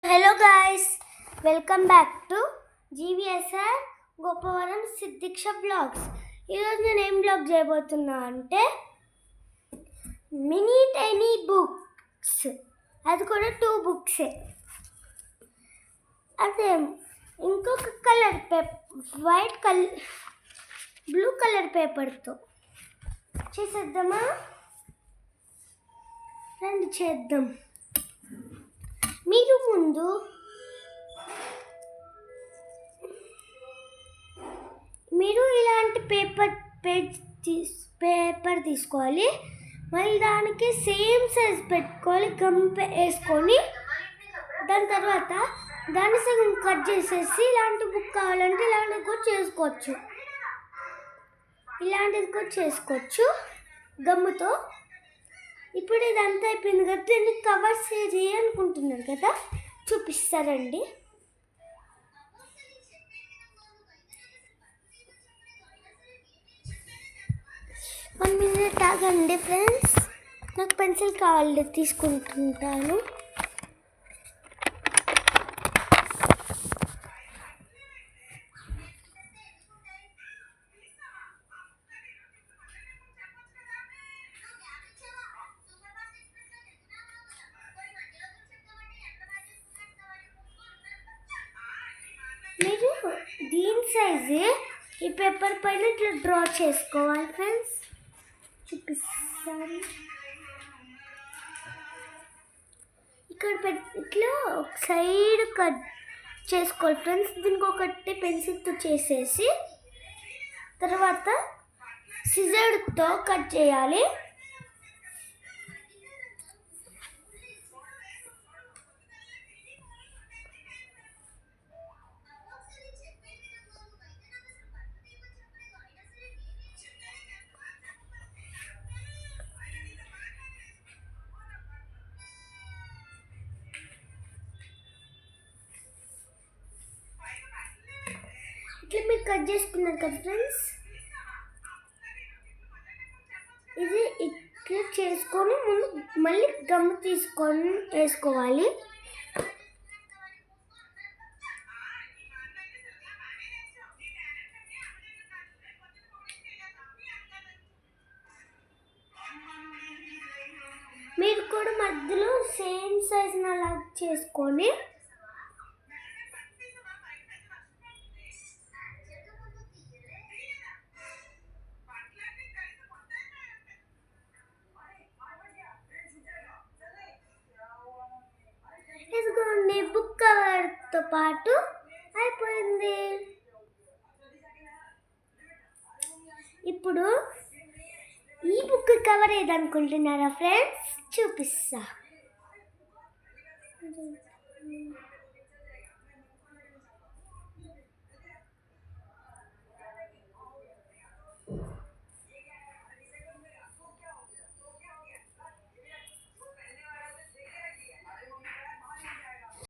Hello guys, welcome back to GVSR Gopavaram Siddiksha blogs. ఈరోజు నేను ఏం బ్లాగ్ చేయబోతున్నా అంటే మినీ టైనీ బుక్స్, అది కూడా 2 బుక్సే. అదే ఇంకొక colour white colour blue colour పేపర్తో చేసేద్దామా? రండి చేద్దాం. మీరు ఇలాంటి పేపర్ తీసుకోవాలి. మళ్ళీ దానికి సేమ్ సైజ్ పెట్టుకోవాలి, గమ్ వేసుకొని. దాని తర్వాత దాన్ని సగం కట్ చేసేసి ఇలాంటి బుక్ కావాలంటే ఇలాంటిది కూడా చేసుకోవచ్చు గమ్ముతో. ఇప్పుడు ఇదంతా అయిపోయింది కదా, దీన్ని కవర్ చేయాలనుకుంటున్నారు కదా, చూపిస్తారండి. 1 minute ఆగండి ఫ్రెండ్స్, నాకు పెన్సిల్ కావాలి, తీసుకుంటుంటాను. మీరు దీని సైజు ఈ పేపర్ పైన ఇట్లా డ్రా చేసుకోవాలి ఫ్రెండ్స్. చూపిస్తాను. ఇక్కడ ఇట్లా ఒక సైడ్ కట్ చేసుకోవాలి ఫ్రెండ్స్. దీనికి ఒకటి పెన్సిల్తో చేసేసి తర్వాత సిజర్తో కట్ చేయాలి. ఇట్లా మీరు కట్ చేసుకున్నారు కదా ఫ్రెండ్స్, ఇది ఇట్లా చేసుకొని ముందు మళ్ళీ గమ్ తీసుకొని వేసుకోవాలి. మీరు కూడా మధ్యలో సేమ్ సైజ్ అలా చేసుకొని ఇదిగోండి, బుక్ కవర్తో పాటు అయిపోయింది. ఇప్పుడు ఈ బుక్ కవర్ ఏదనుకుంటున్నారా ఫ్రెండ్స్, చూపిస్తా.